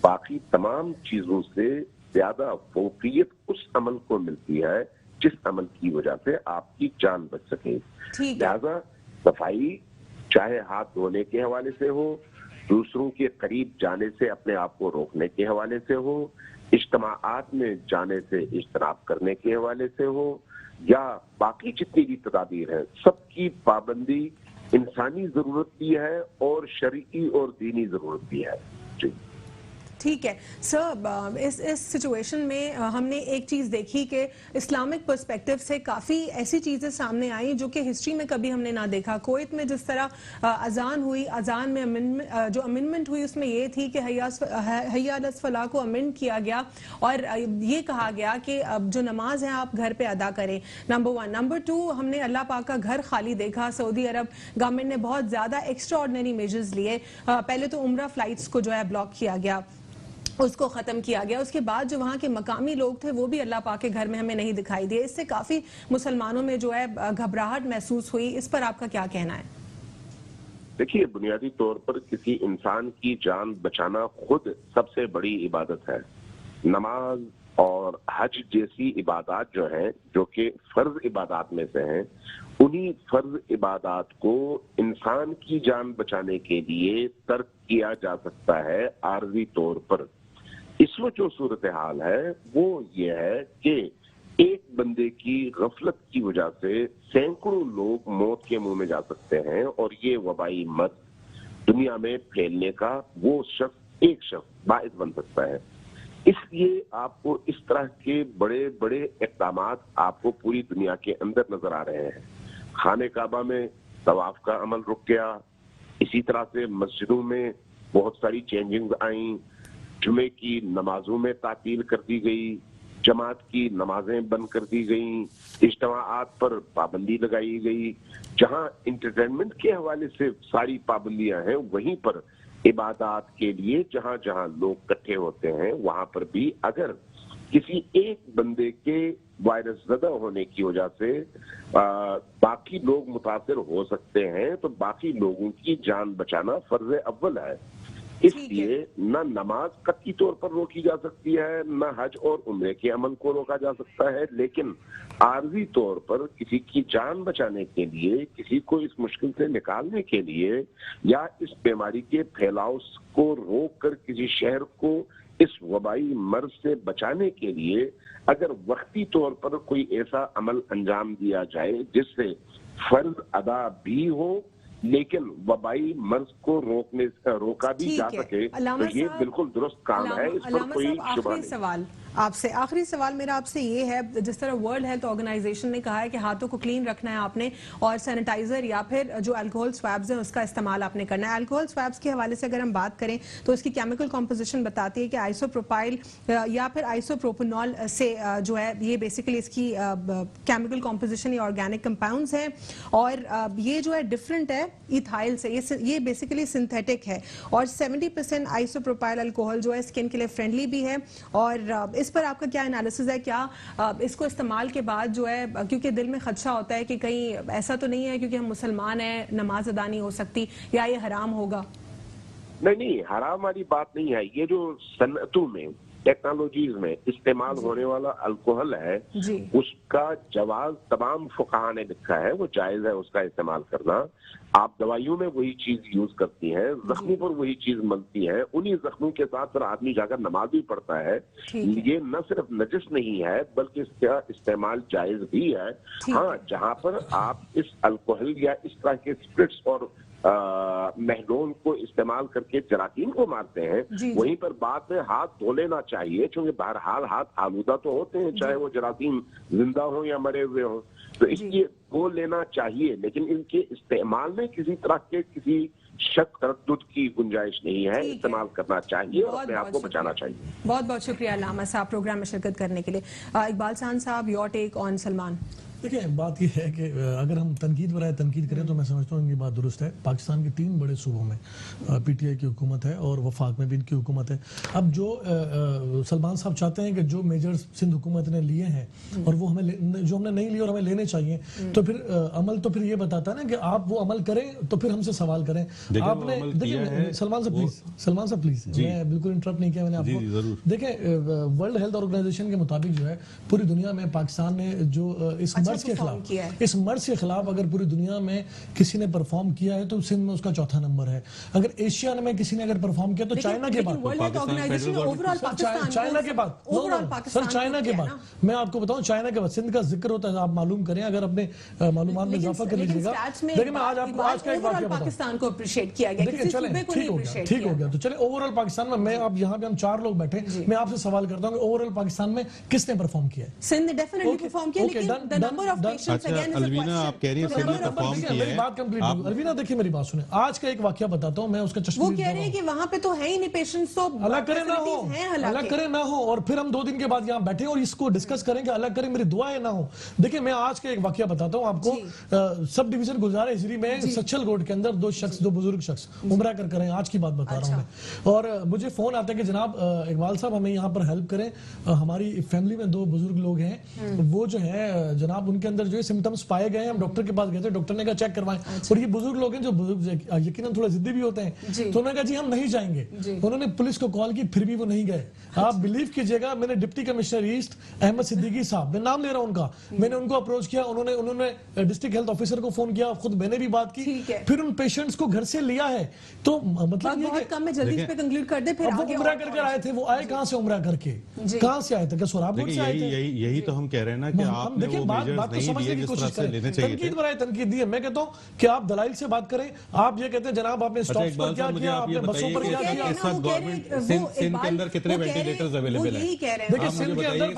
باقی تمام چیزوں سے زیادہ فوقیت اس عمل کو ملتی ہے جس عمل کی وجہ سے آپ کی جان بچ سکے. لہذا صفائی چاہے ہاتھ دھونے کے حوالے سے ہو, دوسروں کے قریب جانے سے اپنے آپ کو روکنے کے حوالے سے ہو, اجتماعات میں جانے سے اجتناب کرنے کے حوالے سے ہو, یا باقی جتنی بھی تدابیر ہیں, سب کی پابندی انسانی ضرورت بھی ہے اور شرعی اور دینی ضرورت بھی ہے. جی ٹھیک ہے سر, اس سچویشن میں ہم نے ایک چیز دیکھی کہ اسلامک پرسپیکٹو سے کافی ایسی چیزیں سامنے آئیں جو کہ ہسٹری میں کبھی ہم نے نہ دیکھا. کویت میں جس طرح اذان ہوئی, اذان میں جو امنڈمنٹ ہوئی اس میں یہ تھی کہ حی علی الفلاح کو امنڈ کیا گیا, اور یہ کہا گیا کہ جو نماز ہے آپ گھر پہ ادا کریں. نمبر 1. نمبر 2, ہم نے اللہ پاک کا گھر خالی دیکھا. سعودی عرب گورنمنٹ نے بہت زیادہ ایکسٹرا آرڈنری میجرز لیے. پہلے تو عمرہ فلائٹس کو جو ہے بلاک کیا گیا, اس کو ختم کیا گیا. اس کے بعد جو وہاں کے مقامی لوگ تھے وہ بھی اللہ پاک کے گھر میں ہمیں نہیں دکھائی دیے. اس سے کافی مسلمانوں میں جو ہے گھبراہٹ محسوس ہوئی. اس پر آپ کا کیا کہنا ہے؟ دیکھیے, بنیادی طور پر کسی انسان کی جان بچانا خود سب سے بڑی عبادت ہے. نماز اور حج جیسی عبادات جو ہیں, جو کہ فرض عبادات میں سے ہیں, انہی فرض عبادات کو انسان کی جان بچانے کے لیے ترک کیا جا سکتا ہے عارضی طور پر. اس وقت جو صورتحال ہے وہ یہ ہے کہ ایک بندے کی غفلت کی وجہ سے سینکڑوں لوگ موت کے منہ میں جا سکتے ہیں, اور یہ وبائی مرض دنیا میں پھیلنے کا وہ ایک شخص باعث بن سکتا ہے. اس لیے آپ کو اس طرح کے بڑے بڑے اقدامات آپ کو پوری دنیا کے اندر نظر آ رہے ہیں. خانہ کعبہ میں طواف کا عمل رک گیا, اسی اسی طرح سے مسجدوں میں بہت ساری چینجنگ آئیں، جمعے کی نمازوں میں تعطیل کر دی گئی، جماعت کی نمازیں بند کر دی گئیں، اجتماعات پر پابندی لگائی گئی، جہاں انٹرٹینمنٹ کے حوالے سے ساری پابندیاں ہیں وہیں پر عبادات کے لیے جہاں جہاں لوگ اکٹھے ہوتے ہیں وہاں پر بھی اگر کسی ایک بندے کے وائرس زدہ ہونے کی وجہ سے باقی لوگ متاثر ہو سکتے ہیں تو باقی لوگوں کی جان بچانا فرض اول ہے. اس لیے نہ نماز قطعی طور پر روکی جا سکتی ہے، نہ حج اور عمرے کے عمل کو روکا جا سکتا ہے، لیکن عارضی طور پر کسی کی جان بچانے کے لیے، کسی کو اس مشکل سے نکالنے کے لیے یا اس بیماری کے پھیلاؤ کو روک کر کسی شہر کو اس وبائی مرض سے بچانے کے لیے اگر وقتی طور پر کوئی ایسا عمل انجام دیا جائے جس سے فرض ادا بھی ہو لیکن وبائی مرض کو روکا بھی جا سکے، تو یہ بالکل درست کام ہے، اس پر کوئی شبہ نہیں. سوال آپ سے، آخری سوال میرا آپ سے یہ ہے، جس طرح ورلڈ ہیلتھ آرگنائزیشن نے کہا ہے کہ ہاتھوں کو کلین رکھنا ہے آپ نے اور سینیٹائزر یا پھر جو الکوہول سوابز ہیں اس کا استعمال آپ نے کرنا ہے. الکوہول سوابز کے حوالے سے اگر ہم بات کریں تو اس کی کیمیکل کمپوزیشن بتاتی ہے کہ آئسو پروپائل یا پھر آئسو پروپنول سے جو ہے یہ بیسیکلی اس کی کیمیکل کمپوزیشن یا آرگینک کمپاؤنڈز ہیں اور یہ جو ہے ڈفرینٹ ہے ایتھائل سے، یہ بیسیکلی سنتھیٹک ہے اور 70% آئسو پروپائل الکوہول جو ہے اسکن کے لیے فرینڈلی بھی ہے. اور اس پر آپ کا کیا انالیسز ہے؟ کیا اس کو استعمال کے بعد جو ہے، کیونکہ دل میں خدشہ ہوتا ہے کہ کہیں ایسا تو نہیں ہے کیونکہ ہم مسلمان ہیں نماز ادا نہیں ہو سکتی یا یہ حرام ہوگا؟ نہیں، حرام والی بات نہیں ہے. یہ جو صنعتوں میں ٹیکنالوجیز میں استعمال ہونے والا الکوہل ہے اس کا جواز تمام فقہاء نے لکھا ہے، وہ جائز ہے اس کا استعمال کرنا. آپ دوائیوں میں وہی چیز یوز کرتی ہیں، زخموں پر وہی چیز ملتی ہے، انہی زخموں کے ساتھ پھر آدمی جا کر نماز بھی پڑھتا ہے. یہ نہ صرف نجس نہیں ہے بلکہ اس کا استعمال جائز بھی ہے. ہاں، جہاں پر آپ اس الکوہل یا اس طرح کے اسپرٹس اور محلول کو استعمال کر کے جراثیم کو مارتے ہیں وہیں پر بات ہے ہاتھ دھو لینا چاہیے، کیونکہ بہرحال ہاتھ آلودہ تو ہوتے ہیں چاہے وہ جراثیم زندہ ہوں یا مرے ہوئے ہوں، تو اس لیے دھو لینا چاہیے، لیکن ان کے استعمال میں کسی طرح کے کسی شک تردد کی گنجائش نہیں ہے. استعمال کرنا چاہیے اور اپنے آپ کو بچانا چاہیے. بہت بہت شکریہ علامہ صاحب پروگرام میں شرکت کرنے کے لیے. اقبال سان صاحب، یور ٹیک آن سلمان. دیکھیں بات یہ ہے کہ اگر ہم تنقید برائے تنقید کریں تو میں سمجھتا ہوں ان کی بات درست ہے. پاکستان کے 3 بڑے صوبوں میں پی ٹی آئی کی حکومت ہے اور وفاق میں بھی ان کی حکومت ہے. اب جو سلمان صاحب چاہتے ہیں کہ جو میجرز سندھ حکومت نے لیے ہیں اور وہ جو ہم نے نہیں لیے اور ہمیں لینے چاہیے، تو پھر عمل تو پھر یہ بتاتا ہے نا کہ آپ وہ عمل کریں تو پھر ہم سے سوال کریں. آپ نے دیکھیں سلمان صاحب پلیز میں بالکل انٹرپٹ نہیں کیا میں نے آپ کو. دیکھیں ورلڈ ہیلتھ آرگنائزیشن کے مطابق جو ہے پوری دنیا میں پاکستان نے جو اس اس مرض کے خلاف اگر پوری دنیا میں کسی نے پرفارم کیا ہے تو سندھ میں اس کا 4تھا نمبر ہے. اگر ایشیا میں کسی نے اگر پرفارم کیا تو چائنا کے بعد سر چائنا کے بعد میں آپ کو بتاؤں چائنا کے بعد سندھ کا ذکر ہوتا ہے. آپ معلوم کریں اگر اپنے معلومات میں اضافہ کر لیجیے گا. دیکھیں میں آج آپ کو آج کا ایک واقعہ پاکستان کو اپریشیٹ کیا گیا، دیکھیں چلیں ٹھیک ہو گیا تو چلیں اوور آل پاکستان میں آپ یہاں پہ ہم 4 لوگ بیٹھے میں آپ سے سوال کرتا ہوں کہ اوور آل پاکستان میں کس نے پرفارم کیا ہے؟ سندھ نے ڈیفینیٹلی پرفارم کیا، لیکن the number of patients again is a question. آپ کہہ رہی ہیں سندھ نے پرفارم کیا ہے. بات کمپلیٹ ہو. الوینا دیکھیں میری بات سنیں، آج کا ایک واقعہ بتاتا ہوں میں اس کا چشمہ. وہ کہہ رہے ہیں کہ وہاں پہ تو ہے ہی نہیں پیشنٹس، تو اللہ کرے نہ ہو اور پھر ہم 2 دن کے بعد یہاں بیٹھے اور اس کو ڈسکس کریں کہ اللہ کرے میری دعا ہے نہ ہو. دیکھیں میں آج کا ایک واقعہ بتاتا ہوں آپ کو. سب ڈویژن گلزار ہجری میں سچل روڈ کے اندر 2 بزرگ شخص عمرہ کر رہے ہیں، آج کی بات بتا رہا ہوں میں. اور مجھے فون آتا ہے کہ جناب اقبال صاحب ہمیں یہاں پر ہیلپ کریں، ہماری فیملی میں 2 بزرگ لوگ ہیں، وہ جو ہے جناب ان کے اندر جو سمٹمز پائے گئے ہیں، ہم ڈاکٹر کے پاس گئے تھے، ڈاکٹر نے کہا چیک کروائیں. اور یہ بزرگ لوگ ہیں جو یقیناً تھوڑا ضدی بھی ہوتے ہیں، تو انہوں نے کہا جی ہم نہیں جائیں گے. انہوں نے پولیس کو کال کی پھر بھی وہ نہیں گئے. آپ بلیو کیجئے گا میں نے deputy commissioner east Ahmed Siddiqui صاحب، میں نام لے رہا ہوں ان کا، میں نے ان کو اپروچ کیا، انہوں نے ڈسٹرکٹ ہیلتھ آفیسر کو فون کیا، خود میں نے بھی بات کی، پھر ان پیشنٹس کو گھر سے لیا ہے. تو مطلب یہ بہت کم ہے، جلدی اس پہ کنکلوڈ کر دیں. پھر وہ عمرہ کر آئے تھے، وہ آئے کہاں سے عمرہ کر کے، کہاں سے آئے تھے؟ کہ سوراب روڈ سے آئے تھے. یہی تو ہم کہہ رہے ہیں نا کہ آپ نے وہ بات کو نہیں سمجھنے دیے کی جس کوشش طرح سے لینے کریں. چاہیے تنقید تھے. برائے تنقید دی ہے. میں کہتا ہوں کہ آپ دلائل سے بات کریں. آپ یہ کہتے ہیں جناب آپ نے اچھا اسٹاپس پر اقبال کیا صاحب مجھے کیا, آپ آپ یہ نے بسوں پر بتائیے کیا کہ کیا. اس وقت گورنمنٹ سندھ کے اندر کتنے وینٹیلیٹرز اویلیبل ہیں؟ دیکھیں سندھ کے اندر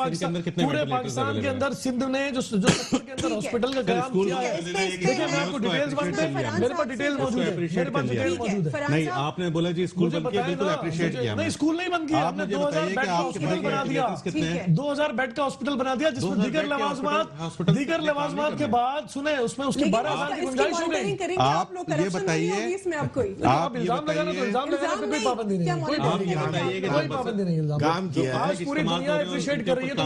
پورے پاکستان کے اندر سندھ نے جو سیکٹر کے اندر ہاسپٹل کا قیام کیا ہے. دیکھیں میں آپ کو ڈیٹیلز بانٹتے ہیں, میرے پاس ڈیٹیل موجود ہے, میرے پاس ڈیٹیل موجود ہے. نہیں آپ نے بولا جی اسکول بند کیا, بالکل اپریشیٹ کیا. نہیں اسکول نہیں بند کیا, ہم نے 2000 بیڈ کا ہاسپٹل بنا دیا. 2000 بیڈ کا ہاسپٹل بنا دیا جس میں دیگر لوازمات کے بعد سنیں اس میں اس کی 12 سال کی گنجائش ہو گئی. آپ یہ بتائیے, آپ الزام لگانا تو الزام لگانے پہ کوئی پابندی نہیں ہے, کوئی پابندی نہیں ہے. کام کیا ہے. آج پوری دنیا اپریشیٹ کر رہی ہے تو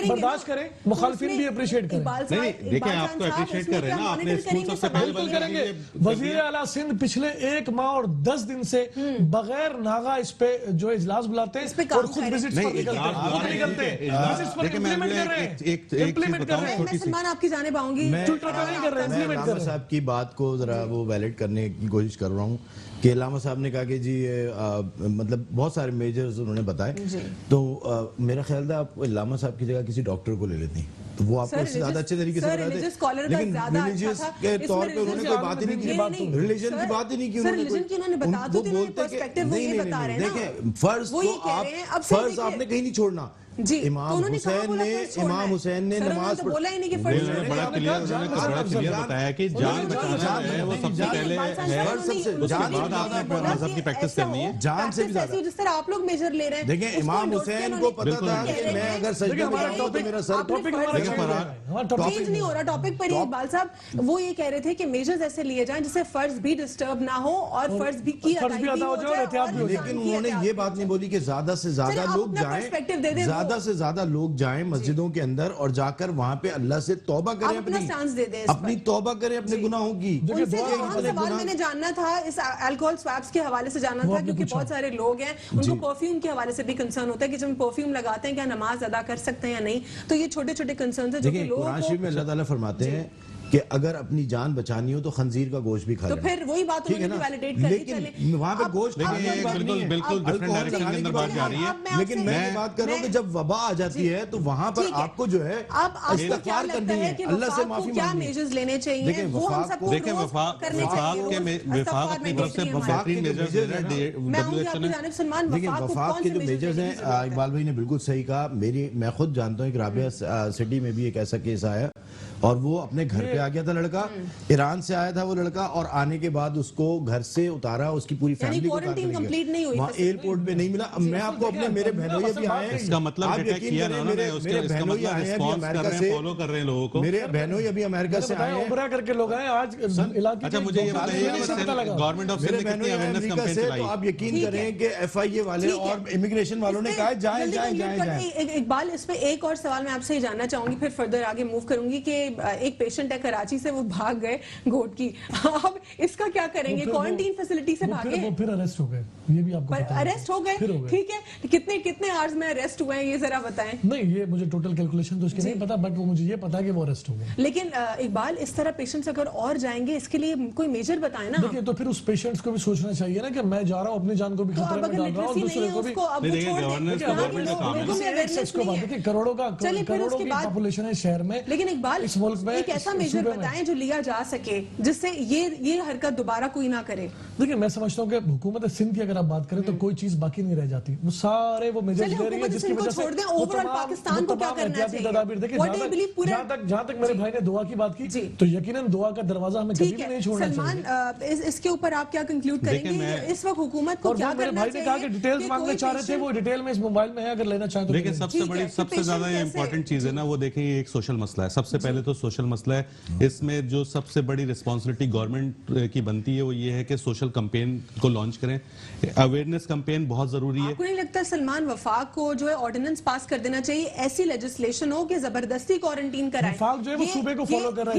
برداشت کریں, مخالفین بھی اپریشیٹ کریں. نہیں دیکھیں آپ کو اپریشیٹ کر رہے ہیں نا, آپ نے اسکول سب سے پہلے بالکل کریں گے. وزیر اعلیٰ سندھ پچھلے 1 ماہ اور 10 دن سے بغیر ناغا اس پہ جو اجلاس بلاتے ہیں اور خود وزٹس پر نکلتے ہیں. وزٹس پر امپلیمنٹ کر رہے ہیں, امپلیمنٹ کر رہے ہیں. میں سلمان آپ کی جانب آؤں گی. نہیں کر رہے ہیں, امپلیمنٹ کر رہے ہیں. صاحب کی بات کو ذرا وہ ویلڈ کرنے کی کوشش کر رہا ہوں کہ علامہ صاحب نے کہا کہ جی مطلب بہت سارے میجرز انہوں نے بتائے, تو میرا خیال تھا آپ علامہ صاحب کی جگہ کسی ڈاکٹر کو لے لیتے ہیں تو وہ آپ کو زیادہ اچھے طریقے سے بتاتے. لیکن ریلیجیس کے طور پہ انہوں نے کوئی بات ہی نہیں کی, ریلیجن کی بات ہی نہیں کی انہوں نے. وہ بولتے کہ نہیں نہیں دیکھیں فرض آپ نے کہیں نہیں چھوڑنا. امام حسین نے نماز بولا ہی نہیں کہ فرض بڑا کلیئر بتایا کہ جان بچانا ہے وہ سب سے پہلے ہے, اس کے بعد آپ نے مذہب کی پریکٹس کرنی ہے. جان سے بھی زیادہ جس طرح آپ لوگ میجر لے رہے ہیں. دیکھیں امام حسین کو پتا تھا کہ میں اگر سجدے میں جاؤں تو میرا سر چینج نہیں ہو رہا ٹاپک پر. اقبال صاحب وہ یہ کہہ رہے تھے کہ میجرز ایسے لیے جائیں جس سے فرض بھی ڈسٹرب نہ ہو اور فرض بھی کی ادائیگی ہو جائے. لیکن انہوں نے یہ بات نہیں بولی کہ زیادہ سے زیادہ لوگ جائیں, زیادہ سے زیادہ لوگ جائیں مسجدوں کے اندر اور جا کر وہاں پہ اللہ سے توبہ کریں, اپنی توبہ کریں اپنے گناہوں کی. سوال میں نے جاننا تھا اس الکوہل سواپس کے حوالے سے جاننا تھا, کیونکہ بہت سارے لوگ ہیں ان کو پرفیوم کے حوالے سے بھی کنسرن ہوتا ہے کہ جب ہم پرفیوم لگاتے ہیں کیا نماز ادا کر سکتے ہیں یا نہیں. تو یہ چھوٹے چھوٹے کنسرنز ہیں جو کہ لوگوں کو. قرآن شریف میں اللہ تعالیٰ فرماتے ہیں کہ اگر اپنی جان بچانی ہو تو خنزیر کا گوشت بھی کھا لینا. تو پھر وہی بات انہوں نے ویلیڈیٹ کر دی. لیکن وہاں پہ گوشت بالکل ڈفرنٹ ڈائریکشن کے اندر بات جا رہی ہے. لیکن میں بات کر رہا ہوں کہ جب وبا آ جاتی ہے تو وہاں پر آپ کو جو ہے استغفار کرنی ہے, اللہ سے معافی مانگنی ہے. میجرز لینے چاہیے دیکھیں وفاق اپنی طرف سے بہترین میجرز لے رہا ہے. دیکھیں وفاق کے جو میجرز ہیں, اقبال بھائی نے بالکل صحیح کہا. میں خود جانتا ہوں کہ رابعہ سٹی میں بھی ایک ایسا کیس آیا اور وہ اپنے گھر پہ آ گیا تھا لڑکا, ایران سے آیا تھا وہ لڑکا, اور آنے کے بعد اس کو گھر سے اتارا, اس کی پوری فیملی کو وہاں ایئرپورٹ پہ نہیں ملا. میں آپ کو اپنے میرے بہنوئی بھی آئے ہیں, اس کا مطلب میرے بہنوئی آئے ہیں ابھی امریکہ سے, فالو کر رہے ہیں لوگوں کو. میرے بہنوئی ابھی امریکہ سے آئے ہیں, عمرہ کر کے لوگ آئے آج علاقے. اچھا مجھے یہ بتائیے گورنمنٹ آف سندھ نے کتنی اویئرنیس کیمپین چلائی؟ تو آپ یقین کریں کہ ایف آئی اے والے اور امیگریشن والوں نے کہا جائیں جائیں جائیں جائیں. اقبال اس پہ ایک اور سوال میں آپ سے یہ جاننا چاہوں گی, پھر فردر آگے موو کروں گی, کہ ایک پیشنٹ ہے کراچی سے, وہ بھاگ گئے گوٹ کی, اب اس کا کیا کریں گے؟ کوارنٹین فیسلٹی سے بھاگے, وہ پھر اریسٹ ہو گئے, یہ بھی آپ کو پتہ ہے. اریسٹ ہو گئے, ٹھیک ہے, کتنے آورز میں اریسٹ ہوئے ہیں یہ ذرا بتائیں. نہیں یہ مجھے ٹوٹل کیلکولیشن تو اس کی نہیں پتا, بٹ وہ مجھے یہ پتا ہے کہ وہ اریسٹ ہو گئے. لیکن اقبال اس طرح پیشنٹس اگر اور جائیں گے اس کے لیے کوئی میجر بتائیں نا. دیکھیں تو پھر اس پیشنٹس کو بھی سوچنا چاہیے نا کہ میں جا رہا ہوں اپنی جان کو بھی خطرے میں ڈال رہا ہوں اور دوسرے کو بھی. دیکھیں کروڑوں کی پاپولیشن ہے شہر میں, لیکن اقبال اس ملک میں ایک ایسا میجر بتائیں جو لیا جا سکے جس سے یہ حرکت دوبارہ کوئی نہ کرے. دیکھیں میں سمجھتا ہوں کہ حکومت سندھ کی اگر آپ بات کریں تو کوئی چیز باقی نہیں رہ جاتی, وہ سارے وہ میجرز لے رہی ہے جس کی وجہ سے پاکستان کو کیا کرنا چاہیے. جہاں تک میرے بھائی نے دعا کی بات کی تو یقیناً دعا کا دروازہ ہمیں کبھی بھی نہیں چھوڑنا چاہیے. سلمان اس کے اوپر آپ کیا کنکلوڈ کریں گے اس وقت حکومت کو کیا کرنا چاہیے؟ میرے بھائی نے کہا کہ ڈیٹیلز مانگنے چاہ رہے تھے, وہ ڈیٹیل میں اس موبائل میں ہے, اگر لینا چاہیں تو. لیکن سب سے بڑی سب سے زیادہ امپورٹنٹ چیز ہے نا, وہ دیکھیں یہ ایک سوشل مسئلہ ہے. سب سے پہلے تو سوشل مسئلہ ہے, اس میں جو سب سے بڑی رسپانسبلٹی گورنمنٹ کی بنتی ہے وہ یہ ہے کہ سوشل کمپین کو لانچ کریں. اویئرنیس کمپین بہت ضروری ہے. آپ کو نہیں لگتا سلمان وفاق کو جو ہے آرڈیننس پاس کر دینا چاہیے, ایسی لیجسلیشن ہو کہ زبردستی کوارنٹین کرائیں؟ وفاق جو ہے وہ صوبے کو فالو کر رہا ہے.